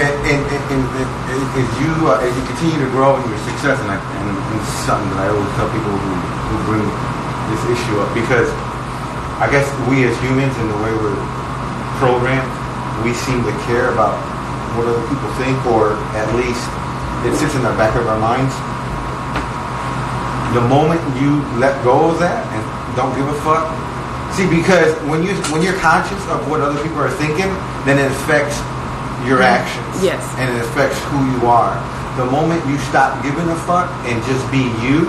continue to grow in your success, and it's something that I always tell people who bring this issue up, because I guess we as humans, in the way we're programmed, we seem to care about what other people think, or at least it sits in the back of our minds. The moment you let go of that and don't give a fuck. See, because when you're conscious of what other people are thinking, then it affects your actions. Yes. And it affects who you are. The moment you stop giving a fuck and just be you,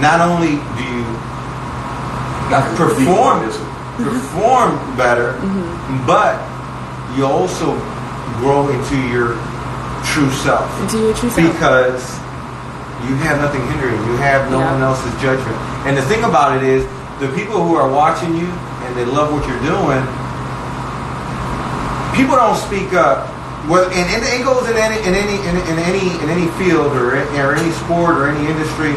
not only do you perform better, but you also grow into your true self. Because you have nothing hindering you. You have no one else's judgment. And the thing about it is, the people who are watching you and they love what you're doing, people don't speak up. Well, and it goes in any field or any sport or any industry,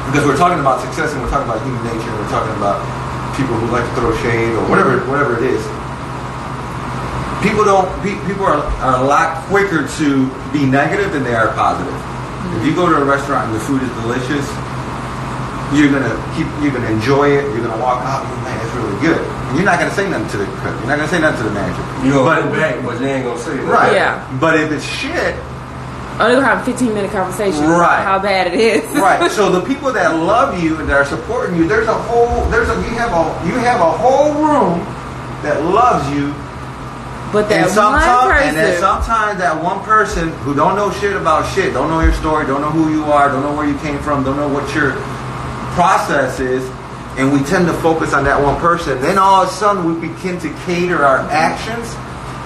because we're talking about success and we're talking about human nature and we're talking about people who like to throw shade or whatever it is. People are a lot quicker to be negative than they are positive. If you go to a restaurant and the food is delicious, you're gonna enjoy it. You're gonna walk out, man, it's really good. And you're not gonna say nothing to the cook. You're not gonna say nothing to the manager. You're gonna go back, but you ain't gonna say that. Right. Yeah. But if it's shit, they're gonna have a 15-minute conversation. Right. How bad it is. Right. So the people that love you and that are supporting you, you have a whole room that loves you. But that one person, and then sometimes that one person who don't know shit about shit, don't know your story, don't know who you are, don't know where you came from, don't know what your process is, and we tend to focus on that one person. Then all of a sudden we begin to cater our actions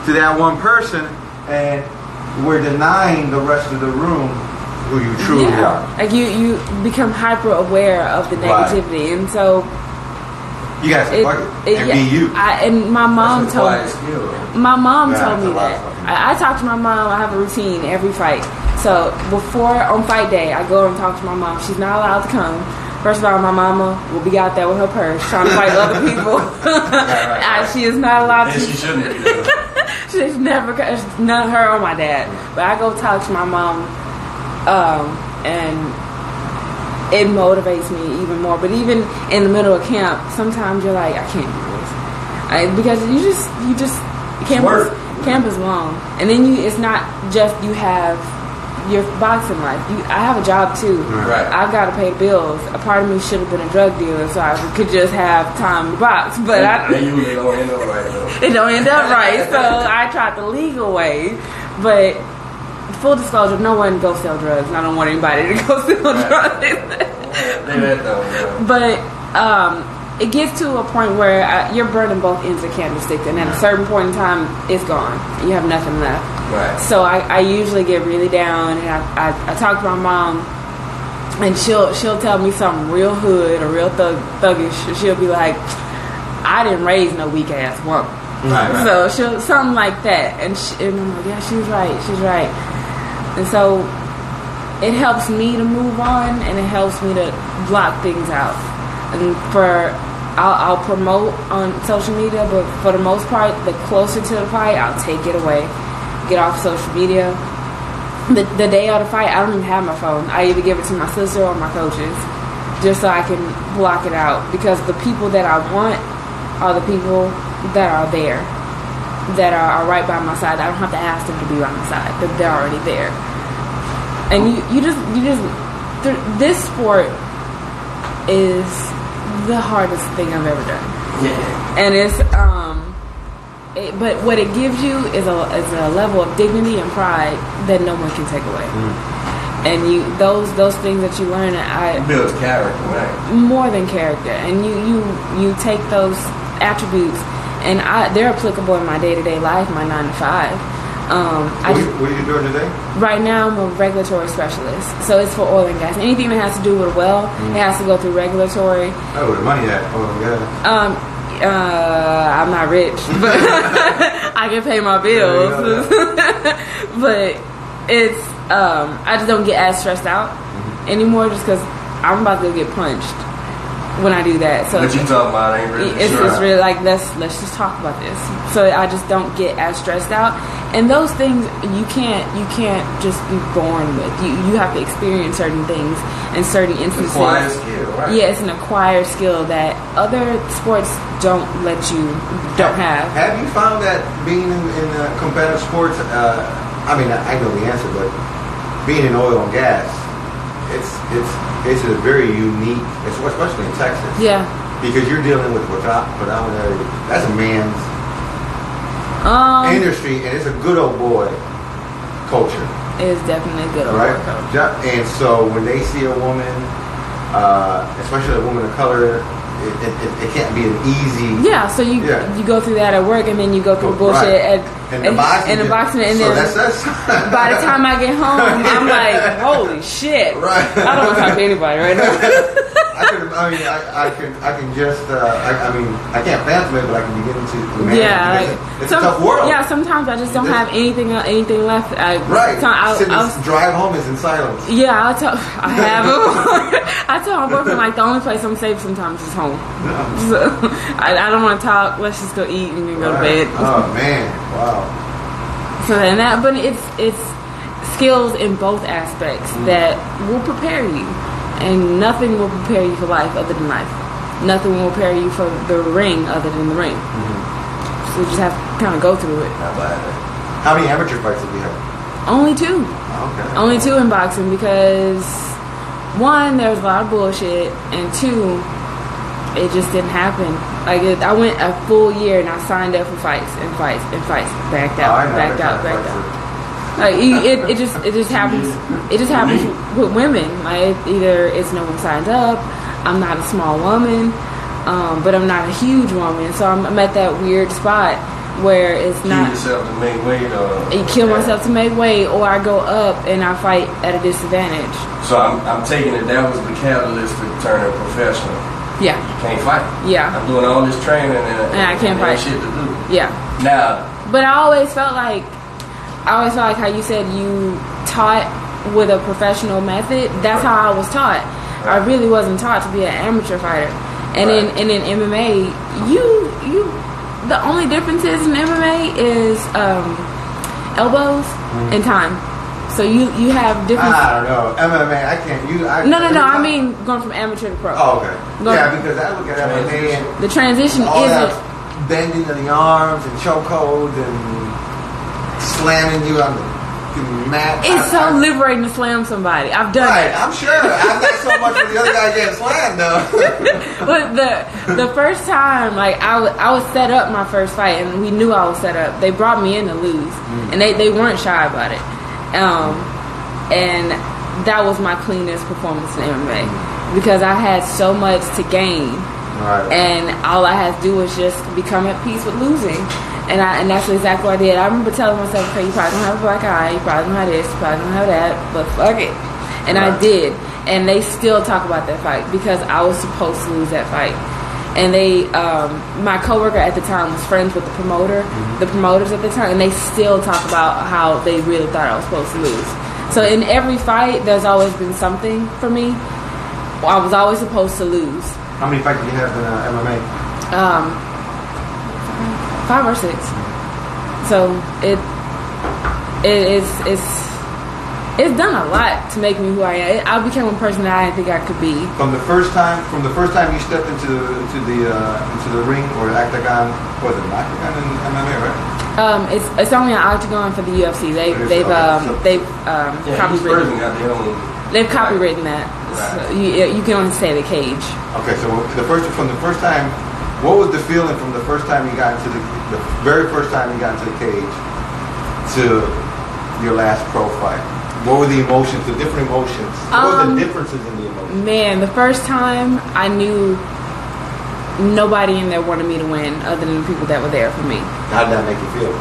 to that one person, and we're denying the rest of the room who you truly are. Like you become hyper aware of the negativity, and so you gotta fuck it and be you. And my mom told me that. I talk to my mom. I have a routine every fight. So on fight day, I go and talk to my mom. She's not allowed to come. First of all, my mama will be out there with her purse trying to fight other people. She is not allowed to. She shouldn't be. She's never, not her or my dad. But I go talk to my mom, and it motivates me even more. But even in the middle of camp, sometimes you're like, I can't do this, because you just camp is long, and then it's not just you have your boxing life. I have a job too. Right. I've got to pay the bills. A part of me should have been a drug dealer, so I could just have time to box. But they usually don't end up right though. It don't end up right. So I tried the legal way. But full disclosure, no one go sell drugs. And I don't want anybody to go sell drugs. But it gets to a point where you're burning both ends of candlestick, and at a certain point in time, it's gone. You have nothing left. Right. So I usually get really down, and I talk to my mom, and she'll tell me something real hood or real thuggish. She'll be like, I didn't raise no weak ass woman. Right. So she'll something like that, and I'm like, yeah, she's right. And so it helps me to move on, and it helps me to block things out. And I'll promote on social media, but for the most part, the closer to the fight, I'll take it away. Get off social media. The day of the fight, I don't even have my phone. I either give it to my sister or my coaches, just so I can block it out. Because the people that I want are the people that are there, that are right by my side. I don't have to ask them to be by my side; they're already there. And you just this sport is the hardest thing I've ever done. Yeah. And it's but what it gives you is a level of dignity and pride that no one can take away. And those things that you learn, it builds character, right? More than character. And you take those attributes, and they're applicable in my day-to-day life, my 9 to 5. What are you doing today? Right now, I'm a regulatory specialist, so it's for oil and gas. Anything that has to do with a well, it has to go through regulatory. Oh, where the money at? Oil and gas. I'm not rich, but I can pay my bills. But it's I just don't get as stressed out anymore, just because I'm about to get punched when I do that. So what you talking about ain't really it's really like let's just talk about this. So I just don't get as stressed out. And those things you can't just be born with. You have to experience certain things in certain instances. Acquired skill, right? Yeah, it's an acquired skill that other sports don't have. Have you found that being in competitive sports? I mean, I know the answer, but being in oil and gas, it's a very unique, especially in Texas. Yeah. Because you're dealing with predominantly, that's a man's industry, and it's a good old boy culture. It is definitely a good old boy culture. And so when they see a woman, especially a woman of color, it can't be an easy. Yeah, so you go through that at work, and then you go through bullshit and the boxing, and then by the time I get home, I'm like, holy shit! Right. I don't want to talk to anybody right now. I can just. I can't fathom it, but I can begin to. It's a tough world. Yeah, sometimes I just don't have anything left. Drive home is in silence. Yeah, I tell my boyfriend, like, the only place I'm safe sometimes is home. Yeah. So I don't want to talk. Let's just go eat and then go to bed. Oh man, wow. So but it's skills in both aspects that will prepare you. and nothing will prepare you for life other than life. Nothing will prepare you for the ring other than the ring. So you just have to kind of go through it. How many amateur fights have you had? Only 2. Okay. Only 2 in boxing because 1, there was a lot of bullshit, and 2, it just didn't happen. Like I went a full year and I signed up for fights, backed out. Like it just happens. It just happens with women. Like either it's no one signed up. I'm not a small woman, but I'm not a huge woman. So I'm at that weird spot where it's not. Kill yourself to make weight, or you kill myself to make weight, or I go up and I fight at a disadvantage. So I'm taking it that was the catalyst to turning professional. Yeah. You can't fight. Yeah. I'm doing all this training and I can't fight. Shit to do. Yeah. Now. But I always felt like how you said you taught with a professional method. That's how I was taught. Right. I really wasn't taught to be an amateur fighter. And in MMA, you the only difference is in MMA is elbows and time. So you have different. I don't know. MMA, I can't use. No. I mean going from amateur to pro. Oh, okay. Because I look at MMA and the transition isn't bending of the arms and chokeholds and slamming you on the mat. It's so liberating to slam somebody. I've done it. I'm sure. I've not so much for the other guy getting slammed though. But the first time, like I was set up my first fight, and we knew I was set up. They brought me in to lose, and they weren't shy about it. And that was my cleanest performance in MMA because I had so much to gain, and all I had to do was just become at peace with losing, and that's exactly what I did. I remember telling myself, okay, you probably don't have a black eye, you probably don't have this, you probably don't have that, but fuck it, and I did. And they still talk about that fight because I was supposed to lose that fight. And they, my coworker at the time was friends with the promoters at the time, and they still talk about how they really thought I was supposed to lose. So in every fight, there's always been something for me. I was always supposed to lose. How many fights did you have in MMA? 5 or 6. So it's done a lot to make me who I am. I became a person that I didn't think I could be. From the first time you stepped into the ring or the octagon, was it an octagon in MMA, right? It's only an octagon for the UFC. They've copywritten. They've copywritten that. Right. So you can only say the cage. Okay, so from the first time, what was the feeling from the first time you got into the very first time you got into the cage to your last pro fight? What were the emotions, the different emotions? What were the differences in the emotions? Man, the first time I knew nobody in there wanted me to win other than the people that were there for me. How did that make you feel?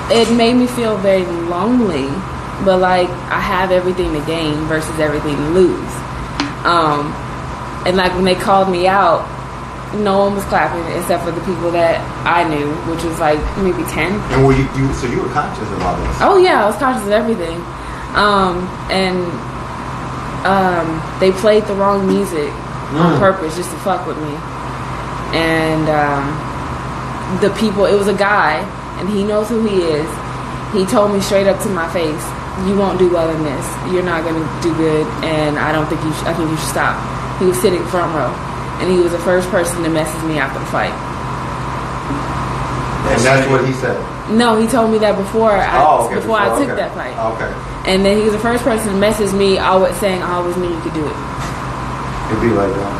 It made me feel very lonely, but like I have everything to gain versus everything to lose. And like when they called me out, no one was clapping except for the people that I knew, which was like maybe 10. And were you were conscious of all this? Oh yeah, I was conscious of everything. They played the wrong music on purpose just to fuck with me. And the people, it was a guy, and he knows who he is. He told me straight up to my face, "You won't do well in this. You're not going to do good, and I think you should stop." He was sitting front row, and he was the first person to message me after the fight. And that's what he said? No, he told me that before I took that fight. Okay. And then he was the first person to message me, always saying I always knew you could do it. It'd be like that.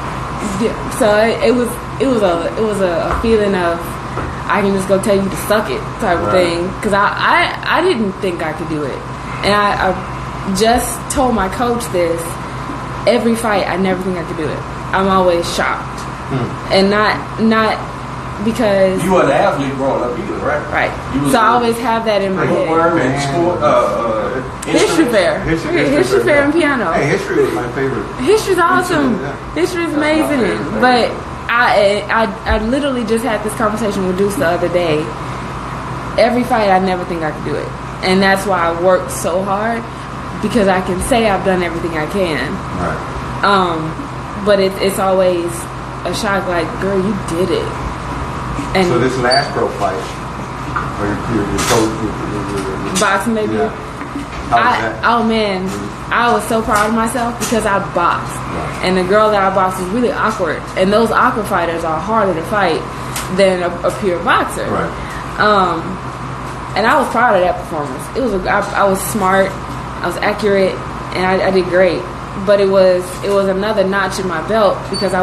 Yeah. So it was a feeling of I can just go tell you to suck it type of thing, because I didn't think I could do it, and I just told my coach this. Every fight, I never think I could do it. I'm always shocked, and not because you were an athlete growing up either, right? Right. So I always have that in my head. History fair and piano. Hey, history was my favorite. History's awesome. History's amazing. But I literally just had this conversation with Deuce the other day. Every fight, I never think I could do it, and that's why I worked so hard, because I can say I've done everything I can. Right. But it's always a shock. Like, girl, you did it. And so this last pro fight, or your boxing, maybe. Yeah. Oh man, I was so proud of myself because I boxed, and the girl that I boxed was really awkward, and those awkward fighters are harder to fight than a pure boxer. Right. And I was proud of that performance. It was I was smart, I was accurate, and I did great. But it was another notch in my belt because I